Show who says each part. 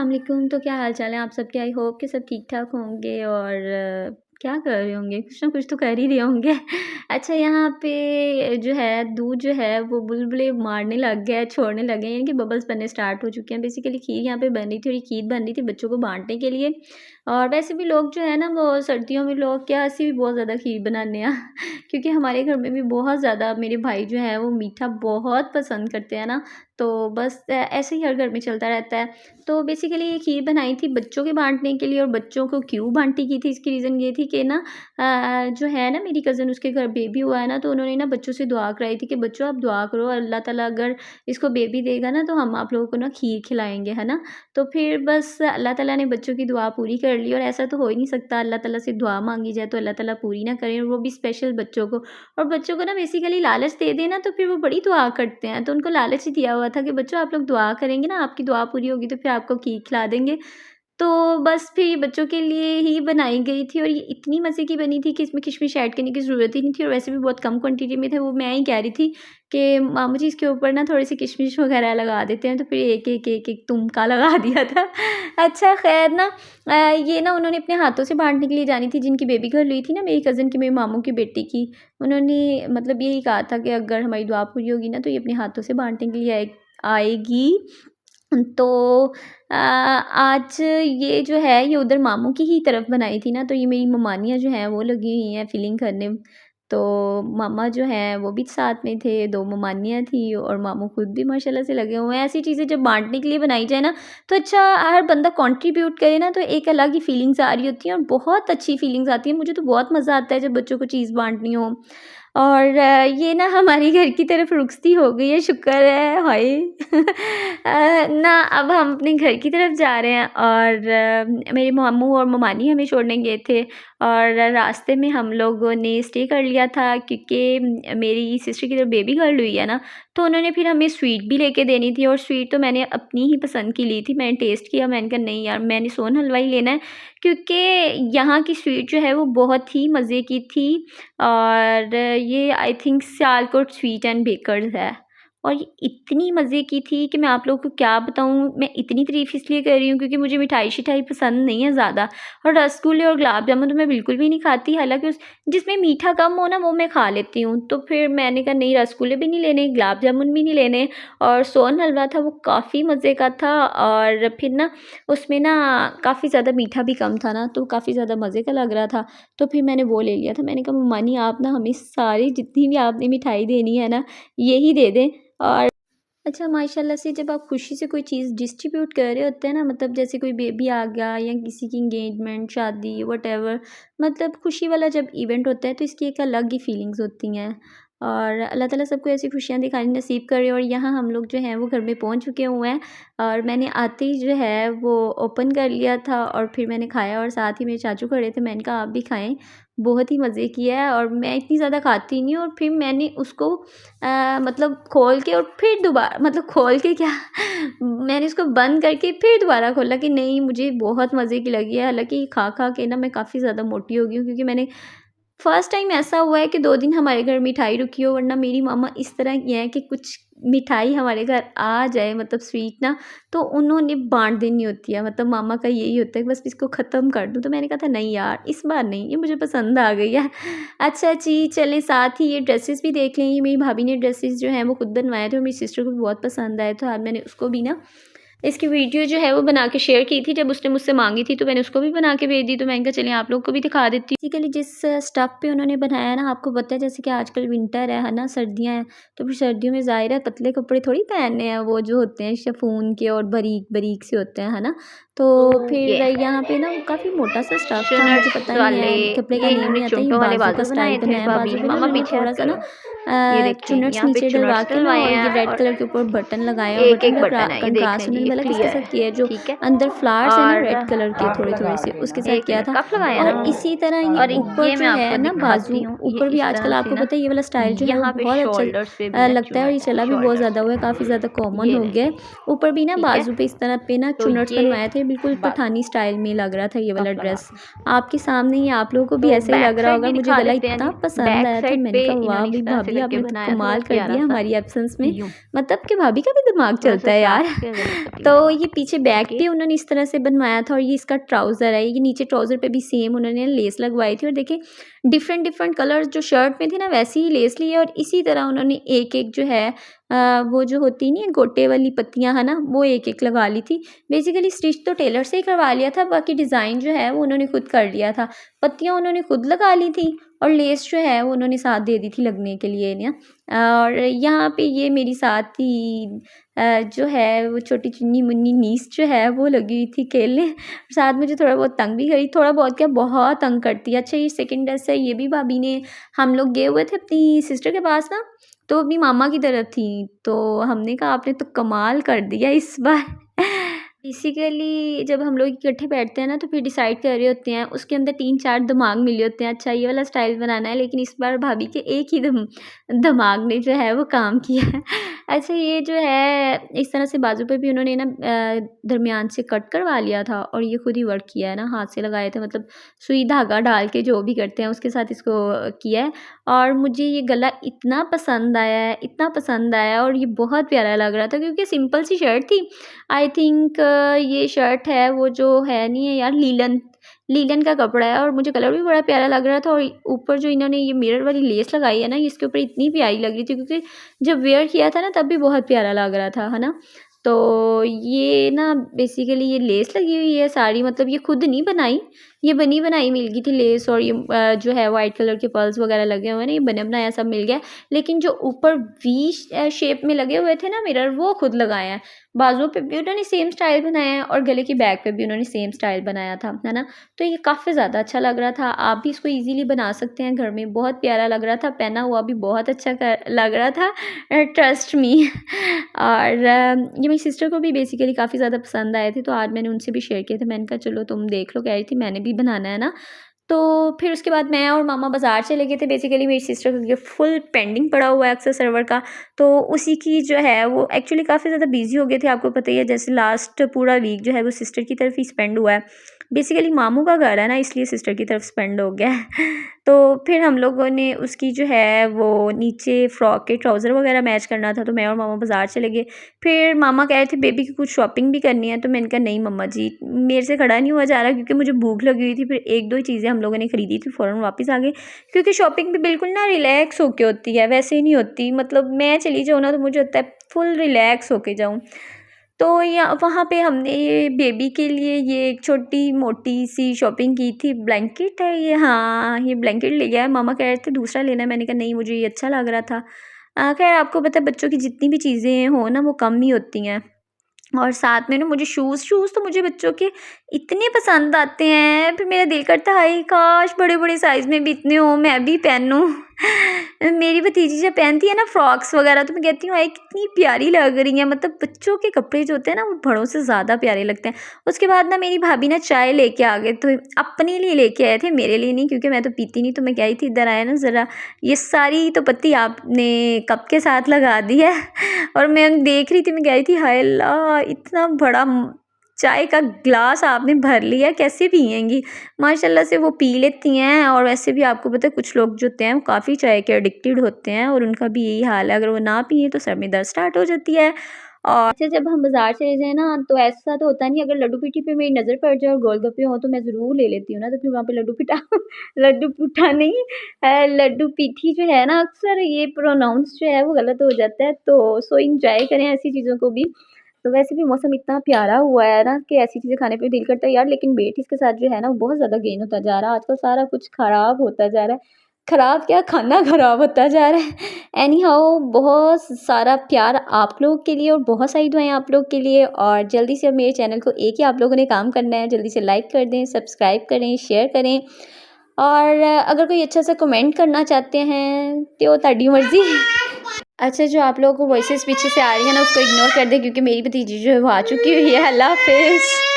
Speaker 1: अस्सलाम वालेकुम। तो क्या हाल चाल है आप सबके? आई होप कि सब ठीक ठाक होंगे और क्या कर रहे होंगे, कुछ ना कुछ तो कर ही रहे होंगे। अच्छा, यहाँ पे जो है दूध जो है वो बुलबुले मारने लग गया है, छोड़ने लगे हैं, यानी कि बबल्स बनने स्टार्ट हो चुके हैं। बेसिकली खीर यहाँ पे बन रही थी और ये खीर बन रही थी बच्चों को बांटने के लिए। और वैसे भी लोग जो है ना वो सर्दियों में लोग क्या ऐसी भी बहुत ज़्यादा खीर बनाने हैं क्योंकि हमारे घर में भी बहुत ज़्यादा मेरे भाई जो है वो मीठा बहुत पसंद करते हैं ना, तो बस ऐसे ही हर घर में चलता रहता है। तो बेसिकली ये खीर बनाई थी बच्चों के बाँटने के लिए। और बच्चों को क्यों बाँटी की थी, इसकी रीज़न ये थी कि ना जो है ना मेरी कज़िन, उसके घर बेबी हुआ है ना, तो उन्होंने ना बच्चों से दुआ कराई थी कि बच्चों आप दुआ करो, अल्लाह ताला अगर इसको बेबी देगा ना तो हम आप लोगों को ना खीर खिलाएँगे, है ना। तो फिर बस अल्लाह ताला ने बच्चों की दुआ पूरी कर ली। और ऐसा तो हो ही नहीं सकता अल्लाह ताला से दुआ माँगी जाए तो अल्लाह ताला पूरी ना करें, और वो भी स्पेशल बच्चों को। और बच्चों को ना बेसिकली लालच दे दें ना तो फिर वो बड़ी दुआ करते हैं। तो उनको लालच ही दिया हुआ था कि बच्चों आप लोग दुआ करेंगे ना, आपकी दुआ पूरी होगी तो फिर आपको खीर खिला देंगे। तो बस फिर ये बच्चों के लिए ही बनाई गई थी और ये इतनी मज़े की बनी थी कि इसमें किशमिश ऐड करने की ज़रूरत ही नहीं थी, और वैसे भी बहुत कम क्वांटिटी में थे। वो मैं ही कह रही थी कि मामू जी इसके ऊपर ना थोड़ी-सी किशमिश वगैरह लगा देते हैं, तो फिर एक-एक तुमका लगा दिया था। अच्छा ख़ैर ना ये ना उन्होंने अपने हाथों से बाँटने के लिए जानी थी, जिनकी बेबी गर्ल हुई थी ना मेरी कज़िन की, मेरे मामू की बेटी की। उन्होंने मतलब यही कहा था कि अगर हमारी दुआ पूरी होगी ना तो ये अपने हाथों से बाँटने के लिए आएगी। तो आज ये जो है ये उधर मामू की ही तरफ बनाई थी ना, तो ये मेरी ममानियाँ जो हैं वो लगी हुई हैं फीलिंग करने। तो मामा जो हैं वो भी साथ में थे, 2 ममानियाँ थी और मामू खुद भी माशाल्लाह से लगे हुए हैं। ऐसी चीज़ें जब बाँटने के लिए बनाई जाए ना, तो अच्छा हर बंदा कंट्रीब्यूट करे ना तो एक अलग ही फीलिंग्स आ रही होती हैं और बहुत अच्छी फीलिंग्स आती हैं। मुझे तो बहुत मज़ा आता है जब बच्चों को चीज़ बाँटनी हो। और ये ना हमारी घर की तरफ रुखसती हो गई है, शुक्र है, हाय! ना अब हम अपने घर की तरफ जा रहे हैं और मेरे मामू और ममानी हमें छोड़ने गए थे और रास्ते में हम लोगों ने स्टे कर लिया था क्योंकि मेरी सिस्टर की जब बेबी गर्ल हुई है ना, तो उन्होंने फिर हमें स्वीट भी लेके देनी थी। और स्वीट तो मैंने अपनी ही पसंद की ली थी। मैंने टेस्ट किया, मैंने कहा नहीं यार, मैंने सोन हलवा ही लेना है क्योंकि यहाँ की स्वीट जो है वो बहुत ही मज़े की थी। और ये I think Sialkot sweet and bakers है और ये इतनी मज़े की थी कि मैं आप लोगों को क्या बताऊँ। मैं इतनी तारीफ़ इसलिए कर रही हूँ क्योंकि मुझे मिठाई-शिठाई पसंद नहीं है ज़्यादा, और रसगुल्ले और गुलाब जामुन तो मैं बिल्कुल भी नहीं खाती। हालाँकि उस जिसमें मीठा कम हो ना वो मैं खा लेती हूँ। तो फिर मैंने कहा नहीं, रसगुल्ले भी नहीं लेने, गुलाब जामुन भी नहीं लेने। और सोन हलवा था वो काफ़ी मज़े का था और फिर ना उसमें ना काफ़ी ज़्यादा मीठा भी कम था ना, तो काफ़ी ज़्यादा मज़े का लग रहा था। तो फिर मैंने वो ले लिया था। मैंने कहा मम्मा आप ना हमें सारी जितनी भी आपने मिठाई देनी है ना यही दे दें। और अच्छा, माशाल्लाह से जब आप खुशी से कोई चीज़ डिस्ट्रीब्यूट कर रहे होते हैं ना, मतलब जैसे कोई बेबी आ गया या किसी की एंगेजमेंट, शादी, व्हाटएवर, मतलब खुशी वाला जब इवेंट होता है तो इसकी एक अलग ही फीलिंग्स होती हैं। और अल्लाह ताला सबको ऐसी खुशियाँ दिखानी नसीब करे। और यहाँ हम लोग जो हैं वो घर में पहुँच चुके हुए हैं और मैंने आते ही जो है वो ओपन कर लिया था और फिर मैंने खाया और साथ ही मेरे चाचू खड़े थे। मैंने कहा आप भी खाएँ, बहुत ही मज़े किया है। और मैं इतनी ज़्यादा खाती नहीं हूँ और फिर मैंने उसको मतलब खोल के और फिर दोबारा, मतलब खोल के क्या मैंने उसको बंद करके फिर दोबारा खोला कि नहीं, मुझे बहुत मज़े की लगी है। हालाँकि खा-खा के ना मैं काफ़ी ज़्यादा मोटी हो गई हूँ क्योंकि मैंने फर्स्ट टाइम ऐसा हुआ है कि 2 दिन हमारे घर मिठाई रुकी हो, वरना मेरी मम्मा इस तरह की हैं कि कुछ मिठाई हमारे घर आ जाए, मतलब स्वीट ना, तो उन्होंने बाँट देनी होती है। मतलब मामा का यही होता है कि बस इसको ख़त्म कर दूँ। तो मैंने कहा था नहीं यार, इस बार नहीं, ये मुझे पसंद आ गई है। अच्छा जी, चलें साथ ही ये ड्रेसेस भी देख लें। ये मेरी भाभी ने ड्रेसेस जो हैं वो खुद बनवाए थे और मेरी सिस्टर को भी बहुत पसंद आए, तो आज मैंने उसको भी ना इसकी वीडियो जो है वो बना के शेयर की थी। जब उसने मुझसे माँगी थी तो मैंने उसको भी बना के भेज दी। तो मैंने कहा चलिए आप लोग को भी दिखा देती हूँ। बेसिकली जिस स्टफ़ पे उन्होंने बनाया है ना, आपको पता है जैसे कि आजकल विंटर है ना, सर्दियाँ हैं, तो फिर सर्दियों में ज़ाहिर है पतले कपड़े थोड़ी पहनने हैं, वो जो होते हैं शिफॉन के और बारीक-बारीक से होते हैं, है ना। तो
Speaker 2: तो
Speaker 1: फिर
Speaker 2: ये
Speaker 1: यहाँ पे ना काफ़ी मोटा-सा स्टफ़ था, मुझे
Speaker 2: शनट्स
Speaker 1: पता नहीं
Speaker 2: वाले,
Speaker 1: है कपड़े का
Speaker 2: ये
Speaker 1: नेम
Speaker 2: इन्होंने
Speaker 1: नहीं आता। ये
Speaker 2: चुनटों वाले
Speaker 1: बाजू का
Speaker 2: बाजू
Speaker 1: स्टाइल
Speaker 2: बनाए थे
Speaker 1: बनाया है,
Speaker 2: भाभी
Speaker 1: बाजू
Speaker 2: ने।
Speaker 1: पे ना
Speaker 2: मामा
Speaker 1: उन्होंने
Speaker 2: पीछे हाथ
Speaker 1: थोड़ा-सा ना
Speaker 2: करो। ये देखें,
Speaker 1: चुन्नट्स
Speaker 2: यहाँ पे
Speaker 1: नीचे डलवा
Speaker 2: चुनट्स
Speaker 1: के ना,
Speaker 2: डलवाए
Speaker 1: और ये
Speaker 2: हैं
Speaker 1: रेड
Speaker 2: और
Speaker 1: कलर के ऊपर बटन लगाए हैं और
Speaker 2: एक
Speaker 1: बटन
Speaker 2: एक
Speaker 1: का
Speaker 2: बटन है, ये देख
Speaker 1: कंट्रास्ट
Speaker 2: लें जी,
Speaker 1: उन्होंने
Speaker 2: ये
Speaker 1: पता किसके
Speaker 2: क्लियर
Speaker 1: साथ
Speaker 2: है।
Speaker 1: किया है, जो
Speaker 2: ठीक है।
Speaker 1: अंदर फ्लावर्स है ना
Speaker 2: और
Speaker 1: रेड कलर के थोड़े-थोड़े से, उसके साथ
Speaker 2: एक
Speaker 1: किया
Speaker 2: मिनट,
Speaker 1: था।
Speaker 2: कप लगाया ना
Speaker 1: और
Speaker 2: मामा।
Speaker 1: इसी तरह ये
Speaker 2: और
Speaker 1: ऊपर
Speaker 2: ये मैं
Speaker 1: जो है
Speaker 2: आपको
Speaker 1: ना बाजू,
Speaker 2: दिखाती हूँ, ये
Speaker 1: ऊपर भी
Speaker 2: इस
Speaker 1: आजकल
Speaker 2: तरह से
Speaker 1: आपको
Speaker 2: ना
Speaker 1: पता है ये वाला स्टाइल जो है वो
Speaker 2: यहाँ पे
Speaker 1: बहुत अच्छा
Speaker 2: शोल्डर्स पे भी ना
Speaker 1: लगता है और ये
Speaker 2: चुनट है,
Speaker 1: चला भी बहुत
Speaker 2: शोल्डर्स
Speaker 1: ज़्यादा
Speaker 2: पे।
Speaker 1: हुआ है, काफ़ी ज़्यादा कॉमन
Speaker 2: ये
Speaker 1: हो गया है।
Speaker 2: देखें,
Speaker 1: ऊपर भी ना
Speaker 2: ठीक है।
Speaker 1: बाजू पे इस तरह पे ना
Speaker 2: तो
Speaker 1: चुन्नट्स
Speaker 2: ये
Speaker 1: बनवाए थे मुझे बिल्कुल पठानी स्टाइल में लग रहा था ये वाला ड्रेस।
Speaker 2: लगा
Speaker 1: आपके सामने ही आप लोगों को भी
Speaker 2: तो
Speaker 1: ऐसा ही
Speaker 2: बैक
Speaker 1: लग रहा
Speaker 2: साइड
Speaker 1: होगा।
Speaker 2: भी
Speaker 1: मुझे
Speaker 2: दिखा
Speaker 1: गला
Speaker 2: देते हैं
Speaker 1: इतना
Speaker 2: जी।
Speaker 1: पसंद
Speaker 2: बैक
Speaker 1: आया था,
Speaker 2: साइड
Speaker 1: मैंने
Speaker 2: पे
Speaker 1: कहा वाह
Speaker 2: इन्होंने
Speaker 1: भाई
Speaker 2: इस तरह से
Speaker 1: भाभी
Speaker 2: करके
Speaker 1: आपने तो
Speaker 2: बनाया, थोड़ा
Speaker 1: कमाल कर
Speaker 2: प्यारा
Speaker 1: दिया
Speaker 2: सा
Speaker 1: हमारी एब्सेंस में।
Speaker 2: यूं,
Speaker 1: मतलब कि भाभी का भी दिमाग
Speaker 2: थोड़ा सा
Speaker 1: चलता है यार।
Speaker 2: साफ के गले पट्टी
Speaker 1: तो
Speaker 2: लगा।
Speaker 1: ये पीछे बैक
Speaker 2: ओके,
Speaker 1: भी उन्होंने इस तरह से बनवाया था और ये इसका ट्राउज़र है। ये नीचे ट्राउज़र पे भी सेम उन्होंने लेस लगवाई थी और देखिए डिफरेंट डिफरेंट कलर्स जो शर्ट में थे ना वैसे ही लेस ली है और इसी तरह उन्होंने एक-एक जो है वो जो होती नहीं है गोटे वाली पत्तियाँ है ना, वो एक-एक लगा ली थी। बेसिकली स्टिच तो टेलर से ही करवा लिया था, बाकी डिज़ाइन जो है वो उन्होंने खुद कर लिया था। पत्तियाँ उन्होंने खुद लगा ली थी और लेस जो है वो उन्होंने साथ दे दी थी लगने के लिए ना। और यहाँ पे ये मेरी साथ ही जो है वो छोटी चुन्नी-मुन्नी नीस जो है वो लगी हुई थी खेलने। साथ मुझे थोड़ा बहुत तंग भी करी, थोड़ा बहुत क्या बहुत तंग करती है। अच्छा ये सेकंड ड्रेस है, ये भी भाभी ने, हम लोग गए हुए थे अपनी सिस्टर के पास ना, तो अपनी मामा की तरफ थी, तो हमने कहा आपने तो कमाल कर दिया इस बार। बेसिकली जब हम लोग इकट्ठे बैठते हैं ना तो फिर डिसाइड कर रहे होते हैं, उसके अंदर 3-4 दिमाग मिले होते हैं, अच्छा ये वाला स्टाइल बनाना है, लेकिन इस बार भाभी के एक ही दिमाग ने जो है वो काम किया है। अच्छा ये जो है इस तरह से बाजू पे भी उन्होंने ना दरमियान से कट करवा लिया था और ये खुद ही वर्क किया है ना, हाथ से लगाए थे, मतलब सुई धागा डाल के जो भी करते हैं उसके साथ इसको किया है। और मुझे ये गला इतना पसंद आया है, इतना पसंद आया और ये बहुत प्यारा लग रहा था क्योंकि सिंपल सी शर्ट थी। आई थिंक ये शर्ट है वो जो है नहीं है यार, लीलन लीलन का कपड़ा है और मुझे कलर भी बड़ा प्यारा लग रहा था और ऊपर जो इन्होंने ये मिरर वाली लेस लगाई है ना, इसके ऊपर इतनी प्यारी लग रही थी क्योंकि जब वेयर किया था ना तब भी बहुत प्यारा लग रहा था, है ना। तो ये ना बेसिकली ये लेस लगी हुई है साड़ी, मतलब ये खुद नहीं बनाई, ये बनी बनाई मिल गई थी लेस और ये जो है वाइट कलर के पर्ल्स वगैरह लगे हुए हैं ना, ये बना बनाया सब मिल गया। लेकिन जो ऊपर वी शेप में लगे हुए थे ना मिरर, वो खुद लगाए हैं। बाजुओं पे भी उन्होंने सेम स्टाइल बनाया है और गले की बैक पे भी उन्होंने सेम स्टाइल बनाया था, है ना। तो ये काफ़ी ज़्यादा अच्छा लग रहा था। आप भी इसको ईज़िली बना सकते हैं घर में, बहुत प्यारा लग रहा था, पहना हुआ भी बहुत अच्छा लग रहा था, ट्रस्ट मी। और ये मेरी सिस्टर को भी बेसिकली काफ़ी ज़्यादा पसंद आए थे, तो आज मैंने उनसे भी शेयर किए थे। मैंने कहा चलो तुम देख लो, कह रही थी मैंने भी बनाना है ना। तो फिर उसके बाद मैं और मामा बाज़ार चले गए थे। बेसिकली मेरी सिस्टर का ये फुल पेंडिंग पड़ा हुआ है अक्सर सर्वर का, तो उसी की जो है वो एक्चुअली काफ़ी ज़्यादा बिजी हो गए थे। आपको पता ही है जैसे लास्ट पूरा वीक जो है वो सिस्टर की तरफ ही स्पेंड हुआ है। बेसिकली मामू का घर है ना, इसलिए सिस्टर की तरफ स्पेंड हो गया है। तो फिर हम लोगों ने उसकी जो है वो नीचे फ्रॉक के ट्राउज़र वगैरह मैच करना था, तो मैं और मामा बाज़ार चले गए। फिर मामा कह रहे थे बेबी की कुछ शॉपिंग भी करनी है, तो मैंने कहा नहीं मम्मा जी मेरे से खड़ा नहीं हुआ जा रहा, क्योंकि मुझे भूख लगी हुई थी। फिर 1-2 चीज़ें हम लोगों ने खरीदी थी, फ़ौरन वापस आ गए, क्योंकि शॉपिंग भी बिल्कुल ना रिलैक्स होके होती है, वैसे ही नहीं होती। मतलब मैं चली जाऊँ ना तो मुझे होता है फुल रिलैक्स होके जाऊँ। तो या वहाँ पे हमने ये बेबी के लिए ये एक छोटी मोटी सी शॉपिंग की थी। ब्लैंकेट है ये, हाँ ये ब्लैंकेट ले गया है। मामा कह रहे थे दूसरा लेना है, मैंने कहा नहीं मुझे ये अच्छा लग रहा था। खैर आपको पता है बच्चों की जितनी भी चीज़ें हों ना वो कम ही होती हैं। और साथ में ना मुझे शूज़ तो मुझे बच्चों के इतने पसंद आते हैं, फिर मेरा दिल करता है हाय काश बड़े-बड़े साइज़ में भी इतने हों, मैं भी पहनूँ। मेरी भतीजी जब पहनती है ना फ्रॉक्स वगैरह, तो मैं कहती हूँ हाय कितनी प्यारी लग रही हैं। मतलब बच्चों के कपड़े जो होते हैं ना वो बड़ों से ज़्यादा प्यारे लगते हैं। उसके बाद ना मेरी भाभी ना चाय लेके आ गए, तो अपने लिए लेके आए थे, मेरे लिए नहीं, क्योंकि मैं तो पीती नहीं। तो मैं कह रही थी इधर आए ना ज़रा, ये सारी तो पत्ती आपने कप के साथ लगा दी है। और मैं देख रही थी, मैं कह रही थी हाय अल्लाह इतना बड़ा चाय का ग्लास आपने भर लिया, कैसे पिएंगी। माशाल्लाह से वो पी लेती हैं। और वैसे भी आपको पता है कुछ लोग जो होते हैं वो काफ़ी चाय के एडिक्टेड होते हैं और उनका भी यही हाल है, अगर वो ना पिए तो सर में दर्द स्टार्ट हो जाती है। और अच्छा जब हम बाज़ार चले जाएँ ना तो ऐसा तो होता नहीं, अगर लड्डू पेठी पे मेरी नज़र पड़ जाए और गोलगप्पे हों तो मैं ज़रूर ले लेती हूँ ना, तो फिर वहाँ पे लड्डू पिठा लड्डू पुठा नहीं लड्डू पीठी जो है ना, अक्सर ये प्रोनाउंस जो है वो गलत हो जाता है, तो सो एन्जॉय करें ऐसी चीज़ों को भी। तो वैसे भी मौसम इतना प्यारा हुआ है ना कि ऐसी चीज़ें खाने पे दिल करता है यार, लेकिन वेट इसके साथ जो है ना वो बहुत ज़्यादा गेन होता जा रहा है। आजकल सारा कुछ खराब होता जा रहा है। खराब क्या, खाना खराब होता जा रहा है। एनी हाउ बहुत सारा प्यार आप लोगों के लिए और बहुत सारी दुआएँ आप लोग के लिए। और जल्दी से अब मेरे चैनल को एक ही आप लोगों ने काम करना है, जल्दी से लाइक कर दें, सब्सक्राइब करें, शेयर करें। और अगर कोई अच्छा सा कमेंट करना चाहते हैं तो ਤੁਹਾਡੀ मर्ज़ी। अच्छा जो आप लोगों को वॉइसेस पीछे से आ रही है ना उसको इग्नोर कर दें, क्योंकि मेरी भतीजी जो है वो आ चुकी हुई है। अल्लाह हाफ़िज़।